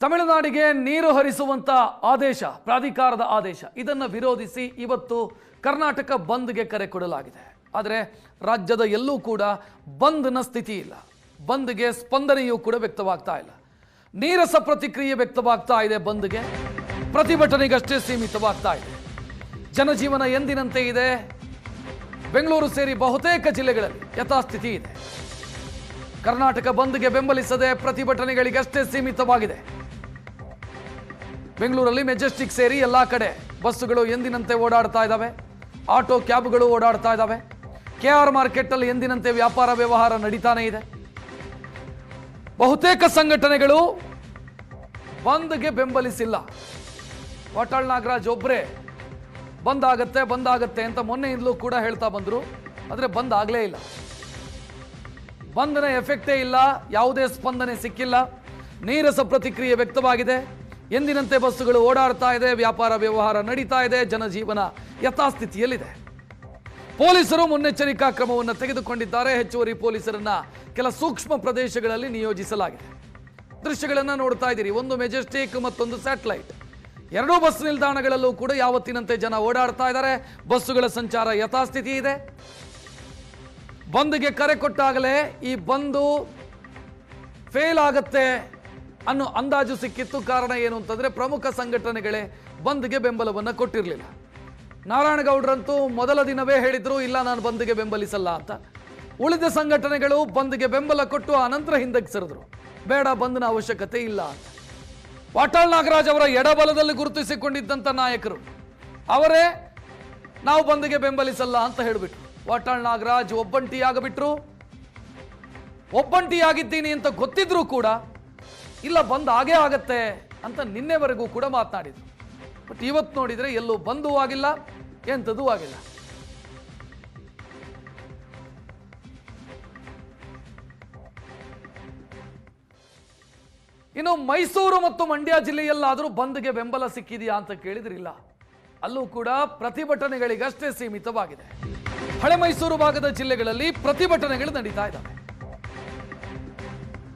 ತಮಿಳುನಾಡಿಗೆ ನೀರು ಹರಿಸುವಂತ ಆದೇಶ, ಪ್ರಾಧಿಕಾರದ ಆದೇಶ, ಇದನ್ನು ವಿರೋಧಿಸಿ ಇವತ್ತು ಕರ್ನಾಟಕ ಬಂದ್ಗೆ ಕರೆ ಕೊಡಲಾಗಿದೆ. ಆದರೆ ರಾಜ್ಯದ ಎಲ್ಲೂ ಕೂಡ ಬಂದ್ನ ಸ್ಥಿತಿ ಇಲ್ಲ. ಬಂದ್ಗೆ ಸ್ಪಂದನೆಯೂ ಕೂಡ ವ್ಯಕ್ತವಾಗ್ತಾ ಇಲ್ಲ. ನೀರಸ ಪ್ರತಿಕ್ರಿಯೆ ವ್ಯಕ್ತವಾಗ್ತಾ ಇದೆ. ಬಂದ್ಗೆ ಪ್ರತಿಭಟನೆಗಷ್ಟೇ ಸೀಮಿತವಾಗ್ತಾ ಇದೆ. ಜನಜೀವನ ಎಂದಿನಂತೆ ಇದೆ. ಬೆಂಗಳೂರು ಸೇರಿ ಬಹುತೇಕ ಜಿಲ್ಲೆಗಳಲ್ಲಿ ಯಥಾಸ್ಥಿತಿ ಇದೆ. ಕರ್ನಾಟಕ ಬಂದ್ಗೆ ಬೆಂಬಲಿಸದೆ ಪ್ರತಿಭಟನೆಗಳಿಗಷ್ಟೇ ಸೀಮಿತವಾಗಿದೆ. ಬೆಂಗಳೂರಲ್ಲಿ ಮೆಜೆಸ್ಟಿಕ್ ಸೇರಿ ಎಲ್ಲ ಕಡೆ ಬಸ್ಸುಗಳು ಎಂದಿನಂತೆ ಓಡಾಡ್ತಾ ಇದ್ದಾವೆ. ಆಟೋ ಕ್ಯಾಬ್ಗಳು ಓಡಾಡ್ತಾ ಇದ್ದಾವೆ. KR ಮಾರ್ಕೆಟಲ್ಲಿ ಎಂದಿನಂತೆ ವ್ಯಾಪಾರ ವ್ಯವಹಾರ ನಡೀತಾನೆ ಇದೆ. ಬಹುತೇಕ ಸಂಘಟನೆಗಳು ಬಂದ್ಗೆ ಬೆಂಬಲಿಸಿಲ್ಲ. ವಾಟಾಳ್ ನಾಗರಾಜ್ ಒಬ್ಬರೇ ಬಂದಾಗತ್ತೆ ಅಂತ ಮೊನ್ನೆಯಿಂದಲೂ ಕೂಡ ಹೇಳ್ತಾ ಬಂದರು. ಆದರೆ ಬಂದ್ ಆಗಲೇ ಇಲ್ಲ. ಬಂದ್ನ ಎಫೆಕ್ಟೇ ಇಲ್ಲ. ಯಾವುದೇ ಸ್ಪಂದನೆ ಸಿಕ್ಕಿಲ್ಲ. ನೀರಸ ಪ್ರತಿಕ್ರಿಯೆ ವ್ಯಕ್ತವಾಗಿದೆ. ಎಂದಿನಂತೆ ಬಸ್ಸುಗಳು ಓಡಾಡ್ತಾ ಇದೆ. ವ್ಯಾಪಾರ ವ್ಯವಹಾರ ನಡೀತಾ ಇದೆ. ಜನಜೀವನ ಯಥಾಸ್ಥಿತಿಯಲ್ಲಿದೆ. ಪೊಲೀಸರು ಮುನ್ನೆಚ್ಚರಿಕಾ ಕ್ರಮವನ್ನು ತೆಗೆದುಕೊಂಡಿದ್ದಾರೆ. ಹೆಚ್ಚುವರಿ ಪೊಲೀಸರನ್ನ ಕೆಲ ಸೂಕ್ಷ್ಮ ಪ್ರದೇಶಗಳಲ್ಲಿ ನಿಯೋಜಿಸಲಾಗಿದೆ. ದೃಶ್ಯಗಳನ್ನು ನೋಡ್ತಾ ಇದ್ದೀರಿ. ಒಂದು ಮೆಜೆಸ್ಟಿಕ್, ಮತ್ತೊಂದು ಸ್ಯಾಟಲೈಟ್. ಎರಡೂ ಬಸ್ ನಿಲ್ದಾಣಗಳಲ್ಲೂ ಕೂಡ ಯಾವತ್ತಿನಂತೆ ಜನ ಓಡಾಡ್ತಾ ಇದ್ದಾರೆ. ಬಸ್ಸುಗಳ ಸಂಚಾರ ಯಥಾಸ್ಥಿತಿ ಇದೆ. ಬಂದ್ಗೆ ಕರೆ ಕೊಟ್ಟಾಗಲೇ ಈ ಬಂದು ಫೇಲ್ ಆಗತ್ತೆ ಅನ್ನೋ ಅಂದಾಜು ಸಿಕ್ಕಿತ್ತು. ಕಾರಣ ಏನು ಅಂತಂದ್ರೆ ಪ್ರಮುಖ ಸಂಘಟನೆಗಳೇ ಬಂದ್ಗೆ ಬೆಂಬಲವನ್ನು ಕೊಟ್ಟಿರಲಿಲ್ಲ. ನಾರಾಯಣಗೌಡರಂತೂ ಮೊದಲ ದಿನವೇ ಹೇಳಿದ್ರು, ಇಲ್ಲ ನಾನು ಬಂದ್ಗೆ ಬೆಂಬಲಿಸಲ್ಲ ಅಂತ. ಉಳಿದ ಸಂಘಟನೆಗಳು ಬಂದ್ಗೆ ಬೆಂಬಲ ಕೊಟ್ಟು ಅನಂತರ ಹಿಂದಕ್ಕೆ ಸರಿದ್ರು, ಬೇಡ ಬಂದ್ನ ಅವಶ್ಯಕತೆ ಇಲ್ಲ ಅಂತ. ವಾಟಾಳ್ ನಾಗರಾಜ್ ಅವರ ಎಡಬಲದಲ್ಲಿ ಗುರುತಿಸಿಕೊಂಡಿದ್ದಂಥ ನಾಯಕರು ಅವರೇ ನಾವು ಬಂದ್ಗೆ ಬೆಂಬಲಿಸಲ್ಲ ಅಂತ ಹೇಳಿಬಿಟ್ರು. ವಾಟಾಳ್ ನಾಗರಾಜ್ ಒಬ್ಬಂಟಿಯಾಗಬಿಟ್ರು. ಒಬ್ಬಂಟಿಯಾಗಿದ್ದೀನಿ ಅಂತ ಗೊತ್ತಿದ್ರು ಕೂಡ ಇಲ್ಲ ಬಂದ್ ಆಗೇ ಆಗತ್ತೆ ಅಂತ ನಿನ್ನೆವರೆಗೂ ಕೂಡ ಮಾತನಾಡಿದ್ರು. ಬಟ್ ಇವತ್ತು ನೋಡಿದ್ರೆ ಎಲ್ಲೂ ಬಂದೂ ಆಗಿಲ್ಲ, ಎಂಥದೂ ಆಗಿಲ್ಲ. ಇನ್ನು ಮೈಸೂರು ಮತ್ತು ಮಂಡ್ಯ ಜಿಲ್ಲೆಯಲ್ಲಾದರೂ ಬಂದ್ಗೆ ಬೆಂಬಲ ಸಿಕ್ಕಿದೆಯಾ ಅಂತ ಕೇಳಿದ್ರಿಲ್ಲ. ಅಲ್ಲೂ ಕೂಡ ಪ್ರತಿಭಟನೆಗಳಿಗಷ್ಟೇ ಸೀಮಿತವಾಗಿದೆ. ಹಳೆ ಮೈಸೂರು ಭಾಗದ ಜಿಲ್ಲೆಗಳಲ್ಲಿ ಪ್ರತಿಭಟನೆಗಳು ನಡೀತಾ ಇದ್ದಾವೆ.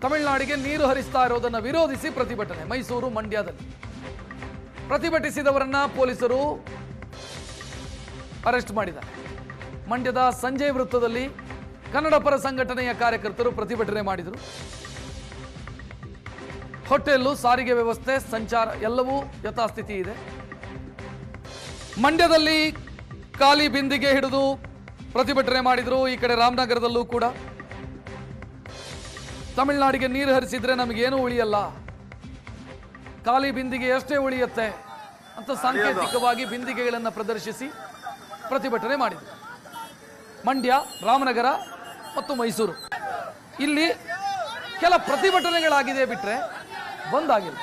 ತಮಿಳುನಾಡಿಗೆ ನೀರು ಹರಿಸ್ತಾ ಇರೋದನ್ನು ವಿರೋಧಿಸಿ ಪ್ರತಿಭಟನೆ. ಮೈಸೂರು, ಮಂಡ್ಯದಲ್ಲಿ ಪ್ರತಿಭಟಿಸಿದವರನ್ನ ಪೊಲೀಸರು ಅರೆಸ್ಟ್ ಮಾಡಿದ್ದಾರೆ. ಮಂಡ್ಯದ ಸಂಜಯ್ ವೃತ್ತದಲ್ಲಿ ಕನ್ನಡ ಪರ ಸಂಘಟನೆಯ ಕಾರ್ಯಕರ್ತರು ಪ್ರತಿಭಟನೆ ಮಾಡಿದರು. ಹೋಟೆಲ್ಲು, ಸಾರಿಗೆ ವ್ಯವಸ್ಥೆ, ಸಂಚಾರ ಎಲ್ಲವೂ ಯಥಾಸ್ಥಿತಿ ಇದೆ. ಮಂಡ್ಯದಲ್ಲಿ ಖಾಲಿ ಬಿಂದಿಗೆ ಹಿಡಿದು ಪ್ರತಿಭಟನೆ ಮಾಡಿದರು. ಈ ಕಡೆ ರಾಮನಗರದಲ್ಲೂ ಕೂಡ ತಮಿಳುನಾಡಿಗೆ ನೀರು ಹರಿಸಿದ್ರೆ ನಮಗೇನು ಉಳಿಯಲ್ಲ, ಖಾಲಿ ಬಿಂದಿಗೆ ಅಷ್ಟೇ ಉಳಿಯುತ್ತೆ ಅಂತ ಸಾಂಕೇತಿಕವಾಗಿ ಬಿಂದಿಗೆಗಳನ್ನು ಪ್ರದರ್ಶಿಸಿ ಪ್ರತಿಭಟನೆ ಮಾಡಿದರು. ಮಂಡ್ಯ, ರಾಮನಗರ ಮತ್ತು ಮೈಸೂರು ಇಲ್ಲಿ ಕೆಲ ಪ್ರತಿಭಟನೆಗಳಾಗಿದೆ, ಬಿಟ್ರೆ ಬಂದಾಗಿಲ್ಲ.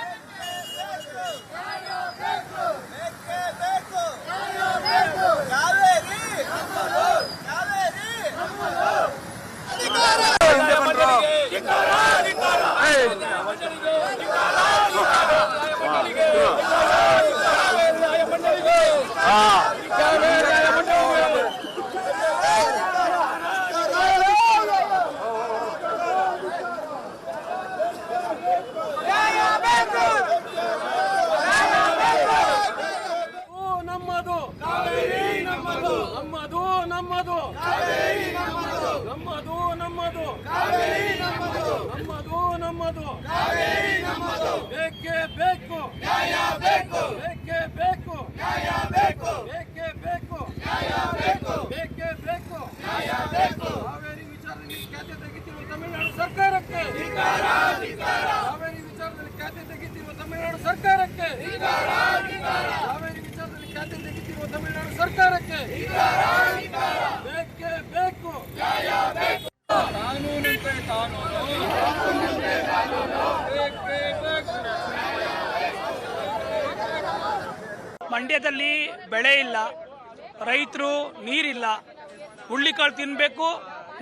ಮಂಡ್ಯದಲ್ಲಿ ಬೆಳೆ ಇಲ್ಲ, ರೈತರು ನೀರಿಲ್ಲ, ಹುಳ್ಳಿಕಾಳು ತಿನ್ನಬೇಕು,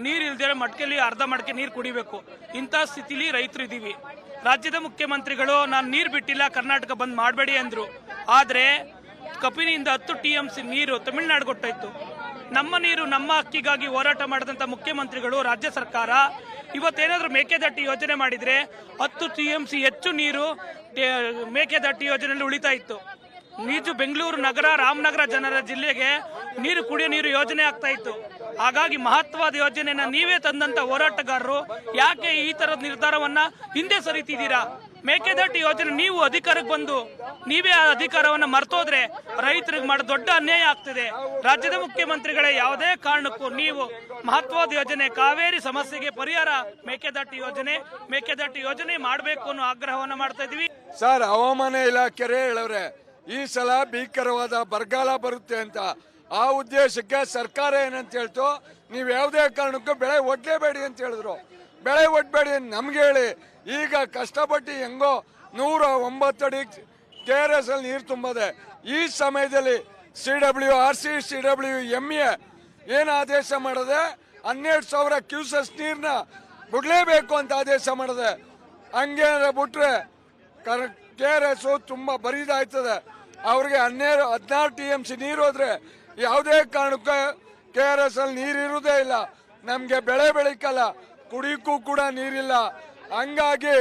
ನೀರು ಇಲ್ದಿರೋ ಮಡಕೆಯಲ್ಲಿ ಅರ್ಧ ಮಡಕೆ ನೀರು ಕುಡಿಬೇಕು. ಇಂಥ ಸ್ಥಿತಿಲಿ ರೈತರು ಇದ್ದೀವಿ. ರಾಜ್ಯದ ಮುಖ್ಯಮಂತ್ರಿಗಳು ನಾನು ನೀರು ಬಿಟ್ಟಿಲ್ಲ, ಕರ್ನಾಟಕ ಬಂದ್ ಮಾಡಬೇಡಿ ಅಂದ್ರು. ಆದರೆ ಕಪಿನಿಂದ 10 TMC ನೀರು ತಮಿಳುನಾಡು ಕೊಟ್ಟಾಯ್ತು. ನಮ್ಮ ನೀರು ನಮ್ಮ ಹಕ್ಕಿಗಾಗಿ ಹೋರಾಟ ಮಾಡಿದಂಥ ಮುಖ್ಯಮಂತ್ರಿಗಳು, ರಾಜ್ಯ ಸರ್ಕಾರ ಇವತ್ತೇನಾದ್ರೂ ಮೇಕೆದಾಟು ಯೋಜನೆ ಮಾಡಿದ್ರೆ 10 TMC ಹೆಚ್ಚು ನೀರು ಮೇಕೆದಾಟು ಯೋಜನೆಯಲ್ಲಿ ಉಳಿತಾ ಇತ್ತು. ನೀಜು ಬೆಂಗಳೂರು ನಗರ, ರಾಮನಗರ ಜನರ ಜಿಲ್ಲೆಗೆ ಕುಡಿಯೋ ನೀರು ಯೋಜನೆ ಆಗ್ತಾ ಇತ್ತು. ಹಾಗಾಗಿ ಮಹತ್ವದ ಯೋಜನೆನ ನೀವೇ ತಂದಂತ ಹೋರಾಟಗಾರರು ಯಾಕೆ ಈ ತರದ ನಿರ್ಧಾರವನ್ನ ಹಿಂದೆ ಸರಿತಿದ್ದೀರಾ? ಮೇಕೆದಾಟು ಯೋಜನೆ ನೀವು ಅಧಿಕಾರಕ್ಕೆ ಬಂದು ನೀವೇ ಆ ಅಧಿಕಾರವನ್ನ ಮರ್ತೋದ್ರೆ ರೈತರಿಗೆ ಮಾಡೋ ದೊಡ್ಡ ಅನ್ಯಾಯ ಆಗ್ತದೆ. ರಾಜ್ಯದ ಮುಖ್ಯಮಂತ್ರಿಗಳೇ, ಯಾವುದೇ ಕಾರಣಕ್ಕೂ ನೀವು ಮಹತ್ವದ ಯೋಜನೆ ಕಾವೇರಿ ಸಮಸ್ಯೆಗೆ ಪರಿಹಾರ ಮೇಕೆದಾಟು ಯೋಜನೆ ಮಾಡಬೇಕು ಅನ್ನೋ ಆಗ್ರಹವನ್ನ ಮಾಡ್ತಾ ಇದೀವಿ. ಸರ್, ಹವಾಮಾನ ಇಲಾಖೆ ಹೇಳವ್ರೆ ಈ ಸಲ ಭೀಕರವಾದ ಬರಗಾಲ ಬರುತ್ತೆ ಅಂತ. ಆ ಉದ್ದೇಶಕ್ಕೆ ಸರ್ಕಾರ ಏನಂತ ಹೇಳ್ತು, ನೀವು ಯಾವುದೇ ಕಾರಣಕ್ಕೂ ಬೆಳೆ ಒಡ್ಲೇಬೇಡಿ ಅಂತ ಹೇಳಿದ್ರು. ಬೆಳೆ ಒಡ್ಬೇಡಿ ನಮ್ಗೆ ಹೇಳಿ, ಈಗ ಕಷ್ಟಪಟ್ಟು ಹೆಂಗೋ 109 ಅಡಿ KRS ಅಲ್ಲಿ ನೀರು ತುಂಬದೆ. ಈ ಸಮಯದಲ್ಲಿ CWME ಏನು ಆದೇಶ ಮಾಡದೆ 12,000 ಕ್ಯೂಸೆಸ್ ನೀರ್ನ ಬಿಡ್ಲೇಬೇಕು ಅಂತ ಆದೇಶ ಮಾಡದೆ. ಹಂಗೇನಾರ ಬಿಟ್ರೆ KRS ತುಂಬಾ ಬರಿದಾಯ್ತದೆ. ಅವ್ರಿಗೆ 16 TMC ನೀರು ಹೋದ್ರೆ ಯಾವುದೇ ಕಾರಣಕ್ಕೂ KRS ಅಲ್ಲಿ ನೀರು ಇರುವುದೇ ಇಲ್ಲ. ನಮ್ಗೆ ಬೆಳೆ ಬೆಳಿಕಲ್ಲ, ಕುಡಿಯಕ್ಕೂ ಕೂಡ ನೀರಿಲ್ಲ. ಹಂಗಾಗಿ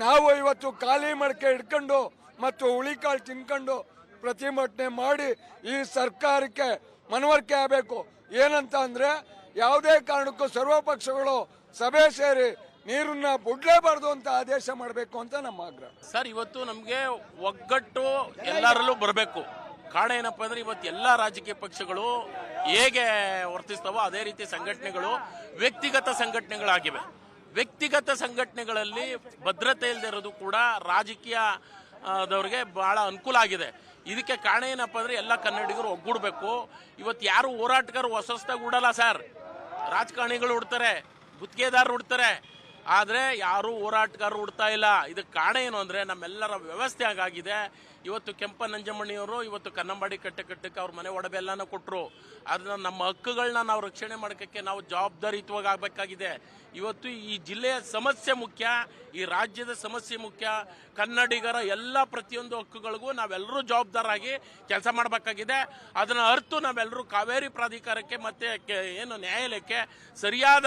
ನಾವು ಇವತ್ತು ಖಾಲಿ ಮಡಕೆ ಹಿಡ್ಕೊಂಡು ಮತ್ತು ಹುಳಿಕಾಳು ತಿನ್ಕೊಂಡು ಪ್ರತಿಭಟನೆ ಮಾಡಿ ಈ ಸರ್ಕಾರಕ್ಕೆ ಮನವರಿಕೆ ಆಗಬೇಕು. ಏನಂತ ಅಂದ್ರೆ ಯಾವುದೇ ಕಾರಣಕ್ಕೂ ಸರ್ವ ಪಕ್ಷಗಳು ಸಭೆ ಸೇರಿ ನೀರನ್ನ ಬಿಡ್ಲೇಬಾರ್ದು ಅಂತ ಆದೇಶ ಮಾಡಬೇಕು ಅಂತ ನಮ್ಮ ಆಗ್ರಹ. ಸರ್, ಇವತ್ತು ನಮಗೆ ಒಗ್ಗಟ್ಟು ಎಲ್ಲರಲ್ಲೂ ಬರಬೇಕು. ಕಾರಣ ಏನಪ್ಪಾ ಅಂದ್ರೆ ಇವತ್ತು ಎಲ್ಲ ರಾಜಕೀಯ ಪಕ್ಷಗಳು ಹೇಗೆ ವರ್ತಿಸ್ತಾವೋ ಅದೇ ರೀತಿ ಸಂಘಟನೆಗಳು ವ್ಯಕ್ತಿಗತ ಸಂಘಟನೆಗಳಾಗಿವೆ. ವ್ಯಕ್ತಿಗತ ಸಂಘಟನೆಗಳಲ್ಲಿ ಭದ್ರತೆ ಇಲ್ಲದೆ ಇರೋದು ಕೂಡ ರಾಜಕೀಯದವ್ರಿಗೆ ಬಹಳ ಅನುಕೂಲ ಆಗಿದೆ. ಇದಕ್ಕೆ ಕಾರಣ ಏನಪ್ಪಾ ಅಂದ್ರೆ ಎಲ್ಲ ಕನ್ನಡಿಗರು ಒಗ್ಗೂಡ್ಬೇಕು. ಇವತ್ತು ಯಾರು ಹೋರಾಟಗಾರರು ಹೊಸದಾಗಿ ಉಡಲ್ಲ ಸರ್, ರಾಜಕಾರಣಿಗಳು ಉಡ್ತಾರೆ, ಗುತ್ತಿಗೆದಾರರು ಉಡ್ತಾರೆ, ಆದರೆ ಯಾರು ಹೋರಾಟಗಾರರು ಉಡ್ತಾ ಇಲ್ಲ. ಇದಕ್ಕೆ ಕಾರಣ ಏನು ಅಂದರೆ ನಮ್ಮೆಲ್ಲರ ವ್ಯವಸ್ಥೆ ಆಗಾಗಿದೆ. ಇವತ್ತು ಕೆಂಪನಂಜಮ್ಮಣಿಯವರು ಇವತ್ತು ಕನ್ನಂಬಾಡಿ ಕಟ್ಟಕ್ಕೆ ಅವ್ರ ಮನೆ ಒಡವೆ ಎಲ್ಲನೂ ಕೊಟ್ಟರು. ಅದನ್ನ ನಮ್ಮ ಹಕ್ಕುಗಳನ್ನ ನಾವು ರಕ್ಷಣೆ ಮಾಡೋಕ್ಕೆ ನಾವು ಜವಾಬ್ದಾರಿಯುತವಾಗಿ ಆಗಬೇಕಾಗಿದೆ. ಇವತ್ತು ಈ ಜಿಲ್ಲೆಯ ಸಮಸ್ಯೆ ಮುಖ್ಯ, ಈ ರಾಜ್ಯದ ಸಮಸ್ಯೆ ಮುಖ್ಯ. ಕನ್ನಡಿಗರ ಎಲ್ಲ ಪ್ರತಿಯೊಂದು ಹಕ್ಕುಗಳಿಗೂ ನಾವೆಲ್ಲರೂ ಜವಾಬ್ದಾರಾಗಿ ಕೆಲಸ ಮಾಡಬೇಕಾಗಿದೆ. ಅದನ್ನು ಅರ್ತು ನಾವೆಲ್ಲರೂ ಕಾವೇರಿ ಪ್ರಾಧಿಕಾರಕ್ಕೆ ಮತ್ತು ಏನು ನ್ಯಾಯಾಲಯಕ್ಕೆ ಸರಿಯಾದ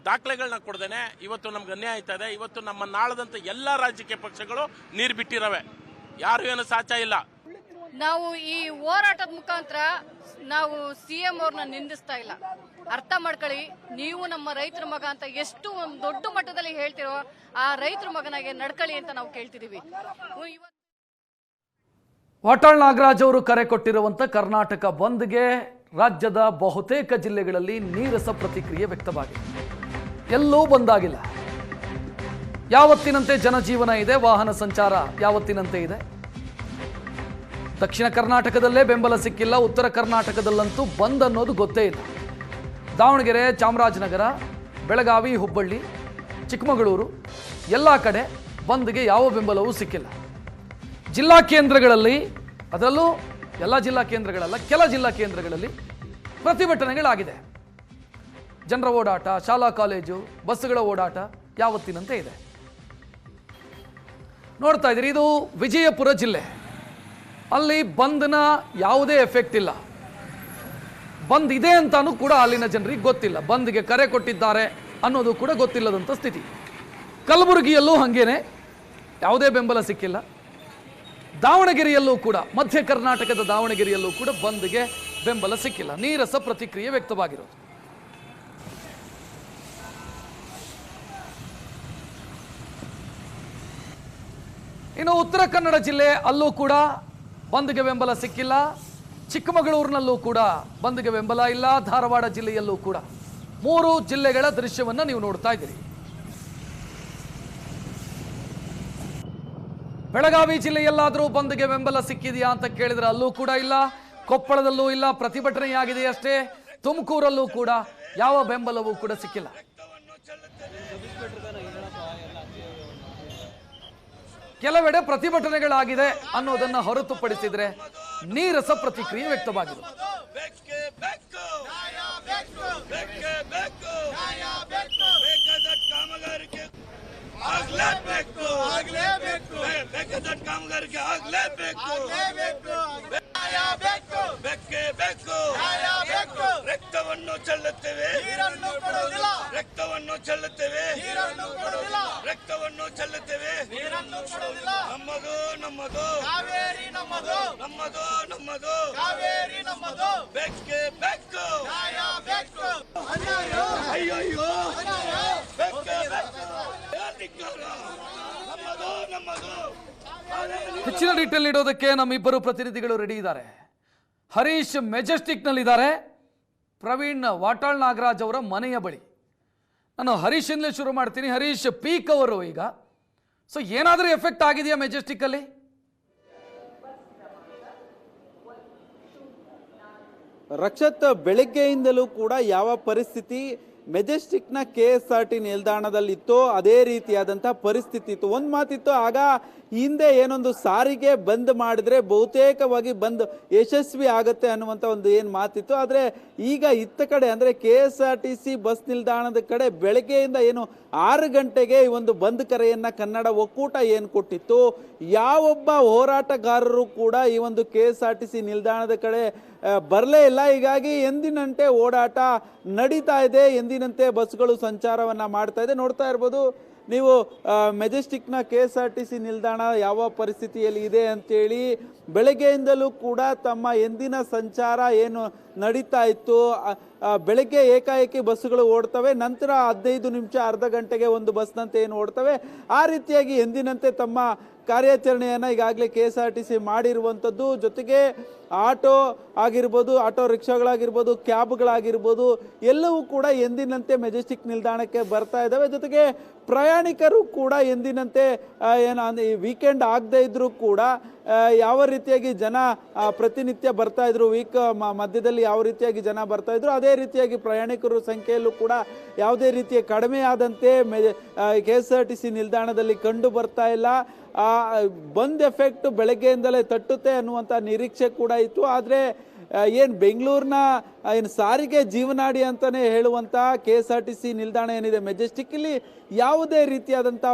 ದಾಖಲೆಗಳನ್ನ ಕೊಡ್ದೇನೆ ಇವತ್ತು ನಮ್ಗೆ ಅನ್ಯಾಯ ಆಯ್ತಾ ಇದೆ. ಇವತ್ತು ನಮ್ಮ ನಾಳದಂತ ಎಲ್ಲ ರಾಜಕೀಯ ಪಕ್ಷಗಳು ನೀರು ಬಿಟ್ಟಿರವೆ, ಯಾರು ಏನು ಸಾಚ ಇಲ್ಲ. ನಾವು ಈ ಹೋರಾಟದ ಮುಖಾಂತರ ನಾವು CM ಅವ್ರನ್ನ ನಿಂದಿಸ್ತಾ ಇಲ್ಲ, ಅರ್ಥ ಮಾಡ್ಕೊಳ್ಳಿ. ನೀವು ನಮ್ಮ ರೈತರ ಮಗ ಅಂತ ಎಷ್ಟು ಒಂದು ದೊಡ್ಡ ಮಟ್ಟದಲ್ಲಿ ಹೇಳ್ತಿರೋ ಆ ರೈತರ ಮಗನಾಗೆ ನಡ್ಕೊಳ್ಳಿ ಅಂತ ನಾವು ಕೇಳ್ತಿದೀವಿ. ವಾಟಾಳ್ ನಾಗರಾಜ್ ಅವರು ಕರೆ ಕೊಟ್ಟಿರುವಂತ ಕರ್ನಾಟಕ ಬಂದ್ಗೆ ರಾಜ್ಯದ ಬಹುತೇಕ ಜಿಲ್ಲೆಗಳಲ್ಲಿ ನೀರಸ ಪ್ರತಿಕ್ರಿಯೆ ವ್ಯಕ್ತವಾಗಿದೆ. ಎಲ್ಲೂ ಬಂದಾಗಿಲ್ಲ. ಯಾವತ್ತಿನಂತೆ ಜನಜೀವನ ಇದೆ, ವಾಹನ ಸಂಚಾರ ಯಾವತ್ತಿನಂತೆ ಇದೆ. ದಕ್ಷಿಣ ಕರ್ನಾಟಕದಲ್ಲೇ ಬೆಂಬಲ ಸಿಕ್ಕಿಲ್ಲ, ಉತ್ತರ ಕರ್ನಾಟಕದಲ್ಲಂತೂ ಬಂದ್ ಅನ್ನೋದು ಗೊತ್ತೇ ಇಲ್ಲ. ದಾವಣಗೆರೆ, ಚಾಮರಾಜನಗರ, ಬೆಳಗಾವಿ, ಹುಬ್ಬಳ್ಳಿ, ಚಿಕ್ಕಮಗಳೂರು ಎಲ್ಲ ಕಡೆ ಬಂದ್ಗೆ ಯಾವ ಬೆಂಬಲವೂ ಸಿಕ್ಕಿಲ್ಲ. ಜಿಲ್ಲಾ ಕೇಂದ್ರಗಳಲ್ಲಿ, ಅದರಲ್ಲೂ ಎಲ್ಲ ಜಿಲ್ಲಾ ಕೇಂದ್ರಗಳಲ್ಲ, ಕೆಲ ಜಿಲ್ಲಾ ಕೇಂದ್ರಗಳಲ್ಲಿ ಪ್ರತಿಭಟನೆಗಳಾಗಿದೆ. ಜನರ ಓಡಾಟ, ಶಾಲಾ ಕಾಲೇಜು ಬಸ್ಸುಗಳ ಓಡಾಟ ಯಾವತ್ತಿನಂತೆ ಇದೆ. ನೋಡ್ತಾ ಇದ್ದೀರಿ, ಇದು ವಿಜಯಪುರ ಜಿಲ್ಲೆ. ಅಲ್ಲಿ ಬಂದ್ನ ಯಾವುದೇ ಎಫೆಕ್ಟ್ ಇಲ್ಲ. ಬಂದ್ ಇದೆ ಅಂತಾನೂ ಕೂಡ ಅಲ್ಲಿನ ಜನರಿಗೆ ಗೊತ್ತಿಲ್ಲ. ಬಂದ್ಗೆ ಕರೆ ಕೊಟ್ಟಿದ್ದಾರೆ ಅನ್ನೋದು ಕೂಡ ಗೊತ್ತಿಲ್ಲದಂಥ ಸ್ಥಿತಿ. ಕಲಬುರಗಿಯಲ್ಲೂ ಹಾಗೇನೆ, ಯಾವುದೇ ಬೆಂಬಲ ಸಿಕ್ಕಿಲ್ಲ. ದಾವಣಗೆರೆಯಲ್ಲೂ ಕೂಡ, ಮಧ್ಯ ಕರ್ನಾಟಕದ ದಾವಣಗೆರೆಯಲ್ಲೂ ಕೂಡ ಬಂದ್ಗೆ ಬೆಂಬಲ ಸಿಕ್ಕಿಲ್ಲ. ನೀರಸ ಪ್ರತಿಕ್ರಿಯೆ ವ್ಯಕ್ತವಾಗಿರೋದು. ಇನ್ನು ಉತ್ತರ ಕನ್ನಡ ಜಿಲ್ಲೆ, ಅಲ್ಲೂ ಕೂಡ ಬಂದ್ಗೆ ಬೆಂಬಲ ಸಿಕ್ಕಿಲ್ಲ. ಚಿಕ್ಕಮಗಳೂರಿನಲ್ಲೂ ಕೂಡ ಬಂದ್ಗೆ ಬೆಂಬಲ ಇಲ್ಲ. ಧಾರವಾಡ ಜಿಲ್ಲೆಯಲ್ಲೂ ಕೂಡ 3 ಜಿಲ್ಲೆಗಳ ದೃಶ್ಯವನ್ನ ನೀವು ನೋಡ್ತಾ ಇದ್ದೀರಿ. ಬೆಳಗಾವಿ ಜಿಲ್ಲೆಯಲ್ಲಾದರೂ ಬಂದ್ಗೆ ಬೆಂಬಲ ಸಿಕ್ಕಿದೆಯಾ ಅಂತ ಕೇಳಿದ್ರೆ ಅಲ್ಲೂ ಕೂಡ ಇಲ್ಲ. ಕೊಪ್ಪಳದಲ್ಲೂ ಇಲ್ಲ, ಪ್ರತಿಭಟನೆಯಾಗಿದೆ ಅಷ್ಟೇ. ತುಮಕೂರಲ್ಲೂ ಕೂಡ ಯಾವ ಬೆಂಬಲವೂ ಕೂಡ ಸಿಕ್ಕಿಲ್ಲ. ಕೆಲವೆಡೆ ಪ್ರತಿಭಟನೆಗಳಾಗಿದೆ ಅನ್ನೋದನ್ನ ಹೊರತುಪಡಿಸಿದ್ರೆ ನೀರಸ ಪ್ರತಿಕ್ರಿಯೆ ವ್ಯಕ್ತವಾಗಿದೆ. ಕಾಮಗಾರಿಗೆ ಆಗಲೇಬೇಕು. ಬೆಕ್ಕೆ ಬೇಕು ರಕ್ತವನ್ನು ಚೆಲ್ಲುತ್ತೇವೆ ರಕ್ತವನ್ನು ಚೆಲ್ಲುತ್ತೇವೆ ರಕ್ತವನ್ನು ಚೆಲ್ಲುತ್ತೇವೆ ನಮ್ಮದು ನಮ್ಮದು ನಮ್ಮದು ನಮ್ಮದು ಬೆಕ್ಕೆ ಬೇಕು ಅಯ್ಯಯ್ಯೋ ಬೆಕ್ಕೆ ಬೇಕು ನಮ್ಮದು ನಮ್ಮದು ಹೆಚ್ಚಿನ ಡೀಟೇಲ್ ನೀಡೋದಕ್ಕೆ ನಮ್ಮಿಬ್ಬರು ಪ್ರತಿನಿಧಿಗಳು ರೆಡಿ ಇದ್ದಾರೆ. ಹರೀಶ್ ಮೆಜೆಸ್ಟಿಕ್ನಲ್ಲಿದ್ದಾರೆ, ಪ್ರವೀಣ್ ವಾಟಾಳ್ ನಾಗರಾಜ್ ಅವರ ಮನೆಯ ಬಳಿ. ನಾನು ಹರೀಶಿಂದಲೇ ಶುರು ಮಾಡ್ತೀನಿ. ಹರೀಶ್, ಪೀಕ್ ಅವರು ಈಗ, ಸೊ ಏನಾದರೂ ಎಫೆಕ್ಟ್ ಆಗಿದೆಯಾ ಮೆಜೆಸ್ಟಿಕ್ಕಲ್ಲಿ? ರಕ್ಷತ್, ಬೆಳಗ್ಗೆಯಿಂದಲೂ ಕೂಡ ಯಾವ ಪರಿಸ್ಥಿತಿ ಮೆಜೆಸ್ಟಿಕ್ನ KSRT ನಿಲ್ದಾಣದಲ್ಲಿತ್ತೋ ಅದೇ ರೀತಿಯಾದಂಥ ಪರಿಸ್ಥಿತಿ ಇತ್ತು. ಒಂದು ಮಾತಿತ್ತು, ಆಗ ಹಿಂದೆ ಏನೊಂದು ಸಾರಿಗೆ ಬಂದ್ ಮಾಡಿದ್ರೆ ಬಹುತೇಕವಾಗಿ ಬಂದ್ ಯಶಸ್ವಿ ಆಗುತ್ತೆ ಅನ್ನುವಂಥ ಒಂದು ಏನು ಮಾತಿತ್ತು. ಆದರೆ ಈಗ ಇತ್ತ ಕಡೆ ಅಂದರೆ KSRTC ಬಸ್ ನಿಲ್ದಾಣದ ಕಡೆ ಬೆಳಗ್ಗೆಯಿಂದ ಏನು 6 ಗಂಟೆಗೆ ಈ ಒಂದು ಬಂದ್ ಕರೆಯನ್ನು ಕನ್ನಡ ಒಕ್ಕೂಟ ಏನು ಕೊಟ್ಟಿತ್ತು, ಯಾವೊಬ್ಬ ಹೋರಾಟಗಾರರು ಕೂಡ ಈ ಒಂದು KSRTC ನಿಲ್ದಾಣದ ಕಡೆ ಬರಲೇ ಇಲ್ಲ. ಹೀಗಾಗಿ ಎಂದಿನಂತೆ ಓಡಾಟ ನಡೀತಾ ಇದೆ, ಎಂದಿನಂತೆ ಬಸ್ಗಳು ಸಂಚಾರವನ್ನು ಮಾಡ್ತಾ ಇದೆ. ನೋಡ್ತಾ ಇರ್ಬೋದು ನೀವು ಮೆಜೆಸ್ಟಿಕ್ನ KSRTC ನಿಲ್ದಾಣ ಯಾವ ಪರಿಸ್ಥಿತಿಯಲ್ಲಿ ಇದೆ ಅಂತೇಳಿ. ಬೆಳಗ್ಗೆಯಿಂದಲೂ ಕೂಡ ತಮ್ಮ ಎಂದಿನ ಸಂಚಾರ ಏನು ನಡೀತಾ ಇತ್ತು, ಬೆಳಗ್ಗೆ ಏಕಾಏಕಿ ಬಸ್ಸುಗಳು ಓಡ್ತವೆ, ನಂತರ 15 ನಿಮಿಷ ಅರ್ಧ ಗಂಟೆಗೆ ಒಂದು ಬಸ್ನಂತೆ ಏನು ಓಡ್ತವೆ, ಆ ರೀತಿಯಾಗಿ ಎಂದಿನಂತೆ ತಮ್ಮ ಕಾರ್ಯಾಚರಣೆಯನ್ನು ಈಗಾಗಲೇ KSRTC ಮಾಡಿರುವಂಥದ್ದು. ಜೊತೆಗೆ ಆಟೋ ಆಗಿರ್ಬೋದು, ಆಟೋ ರಿಕ್ಷಾಗಳಾಗಿರ್ಬೋದು, ಕ್ಯಾಬ್ಗಳಾಗಿರ್ಬೋದು, ಎಲ್ಲವೂ ಕೂಡ ಎಂದಿನಂತೆ ಮೆಜೆಸ್ಟಿಕ್ ನಿಲ್ದಾಣಕ್ಕೆ ಬರ್ತಾ ಇದ್ದಾವೆ. ಜೊತೆಗೆ ಪ್ರಯಾಣಿಕರು ಕೂಡ ಎಂದಿನಂತೆ ಈ ವೀಕೆಂಡ್ ಆಗದೇ ಇದ್ದರೂ ಕೂಡ ಯಾವ ರೀತಿಯಾಗಿ ಜನ ಪ್ರತಿನಿತ್ಯ ಬರ್ತಾ ಇದ್ರು, ವೀಕ್ ಮಧ್ಯದಲ್ಲಿ ಯಾವ ರೀತಿಯಾಗಿ ಜನ ಬರ್ತಾ ಇದ್ರು, ಅದೇ ರೀತಿಯಾಗಿ ಪ್ರಯಾಣಿಕರ ಸಂಖ್ಯೆಯಲ್ಲೂ ಕೂಡ ಯಾವುದೇ ರೀತಿಯ ಕಡಿಮೆ ಆದಂತೆ KSRTC ನಿಲ್ದಾಣದಲ್ಲಿ ಕಂಡು ಬರ್ತಾ ಇಲ್ಲ. ಬಂದ್ ಎಫೆಕ್ಟ್ ಬೆಳಗ್ಗೆಯಿಂದಲೇ ತಟ್ಟುತ್ತೆ ಅನ್ನುವಂಥ ನಿರೀಕ್ಷೆ ಕೂಡ ಇತ್ತು. ಆದರೆ ಏನು ಬೆಂಗಳೂರಿನ ಏನು ಸಾರಿಗೆ ಜೀವನಾಡಿ ಅಂತಲೇ ಹೇಳುವಂಥ KSRTC ನಿಲ್ದಾಣ ಏನಿದೆ ಮೆಜೆಸ್ಟಿಕ್, ಇಲ್ಲಿ ಯಾವುದೇ ರೀತಿಯಾದಂಥ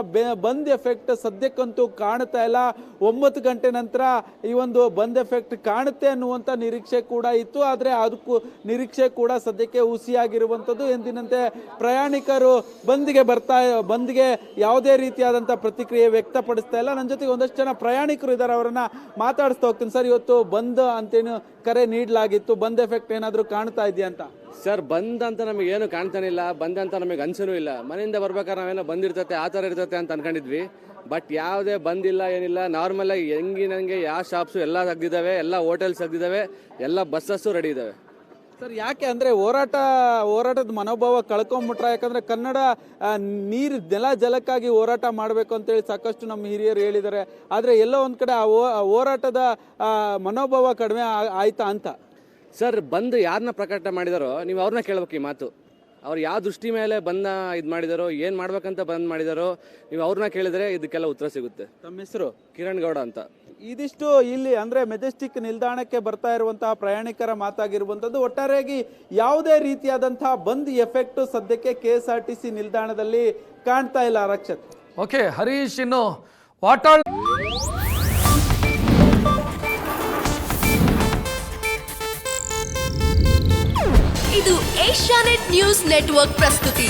ಬಂದ್ ಎಫೆಕ್ಟ್ ಸದ್ಯಕ್ಕಂತೂ ಕಾಣ್ತಾ ಇಲ್ಲ. 9 ಗಂಟೆ ನಂತರ ಈ ಒಂದು ಬಂದ್ ಎಫೆಕ್ಟ್ ಕಾಣುತ್ತೆ ಅನ್ನುವಂಥ ನಿರೀಕ್ಷೆ ಕೂಡ ಇತ್ತು. ಆದರೆ ಅದಕ್ಕೂ ನಿರೀಕ್ಷೆ ಕೂಡ ಸದ್ಯಕ್ಕೆ ಹುಸಿಯಾಗಿರುವಂಥದ್ದು. ಎಂದಿನಂತೆ ಪ್ರಯಾಣಿಕರು ಬಂದ್ಗೆ ಯಾವುದೇ ರೀತಿಯಾದಂಥ ಪ್ರತಿಕ್ರಿಯೆ ವ್ಯಕ್ತಪಡಿಸ್ತಾ ಇಲ್ಲ. ನನ್ನ ಜೊತೆಗೆ ಒಂದಷ್ಟು ಜನ ಪ್ರಯಾಣಿಕರು ಇದ್ದಾರೆ, ಅವರನ್ನ ಮಾತಾಡಿಸ್ತಾ ಹೋಗ್ತೀನಿ. ಸರ್, ಇವತ್ತು ಬಂದ್ ಅಂತೇನು ಕರೆ ನೀಡಲಾಗಿತ್ತು, ಬಂದ್ ಎಫೆಕ್ಟ್ ಏನಾದರೂ ಕಾಣ್ತಾ ಇದೆಯಾ ಅಂತ? ಸರ್, ಬಂದ್ ಅಂತ ನಮಗೆ ಏನು ಕಾಣ್ತಾನೆ ಇಲ್ಲ, ಬಂದ್ ಅಂತ ನಮಗೆ ಅನ್ಸನೂ ಇಲ್ಲ. ಮನೆಯಿಂದ ಬರ್ಬೇಕಾದ್ರೆ ನಾವೇನೋ ಬಂದಿರ್ತತೆ ಆ ಥರ ಇರ್ತತೆ ಅಂತ ಅನ್ಕೊಂಡಿದ್ವಿ. ಬಟ್ ಯಾವುದೇ ಬಂದಿಲ್ಲ, ಏನಿಲ್ಲ. ನಾರ್ಮಲ್ ಆಗಿ ಹೆಂಗಿನಂಗೆ ಯಾವ ಶಾಪ್ಸು ಎಲ್ಲ ತೆಗ್ದಿದ್ದಾವೆ, ಎಲ್ಲ ಹೋಟೆಲ್ಸ್ ತೆಗ್ದಿದ್ದಾವೆ, ಎಲ್ಲ ಬಸ್ಸಸ್ಸು ರೆಡಿ ಇದ್ದಾವೆ. ಸರ್, ಯಾಕೆ ಅಂದರೆ ಹೋರಾಟದ ಮನೋಭಾವ ಕಳ್ಕೊಂಬಿಟ್ರ? ಯಾಕಂದರೆ ಕನ್ನಡ ನೆಲ ಜಲಕ್ಕಾಗಿ ಹೋರಾಟ ಮಾಡಬೇಕು ಅಂತೇಳಿ ಸಾಕಷ್ಟು ನಮ್ಮ ಹಿರಿಯರು ಹೇಳಿದ್ದಾರೆ. ಆದರೆ ಎಲ್ಲೋ ಒಂದು ಕಡೆ ಆ ಹೋರಾಟದ ಮನೋಭಾವ ಕಡಿಮೆ ಆಯ್ತಾ ಅಂತ? ಸರ್, ಬಂದು ಯಾರನ್ನ ಪ್ರಕಟ ಮಾಡಿದಾರೋ ನೀವು ಅವ್ರನ್ನ ಕೇಳ್ಬೇಕು ಈ ಮಾತು. ಅವ್ರು ಯಾವ ದೃಷ್ಟಿ ಮೇಲೆ ಬಂದ ಇದು ಮಾಡಿದಾರೋ, ಏನು ಮಾಡ್ಬೇಕಂತ ಬಂದ್ ಮಾಡಿದಾರೋ, ನೀವು ಅವ್ರನ್ನ ಕೇಳಿದ್ರೆ ಇದಕ್ಕೆಲ್ಲ ಉತ್ತರ ಸಿಗುತ್ತೆ. ತಮ್ಮ ಹೆಸರು? ಕಿರಣ್ ಗೌಡ ಅಂತ. ಇದಿಷ್ಟು ಇಲ್ಲಿ ಅಂದರೆ ಮೆಜೆಸ್ಟಿಕ್ ನಿಲ್ದಾಣಕ್ಕೆ ಬರ್ತಾ ಇರುವಂತಹ ಪ್ರಯಾಣಿಕರ ಮಾತಾಗಿರುವಂಥದ್ದು. ಒಟ್ಟಾರೆಯಾಗಿ ಯಾವುದೇ ರೀತಿಯಾದಂತಹ ಬಂದ್ ಎಫೆಕ್ಟ್ ಸದ್ಯಕ್ಕೆ KSRTC ನಿಲ್ದಾಣದಲ್ಲಿ ಕಾಣ್ತಾ ಇಲ್ಲ. ರಕ್ಷತ್. ಓಕೆ ಹರೀಶ್, ಇನ್ನು ವಾಟಾಳ್ ಇದು ಏಷ್ಯಾನೆಟ್ ನ್ಯೂಸ್ ನೆಟ್ವರ್ಕ್ ಪ್ರಸ್ತುತಿ.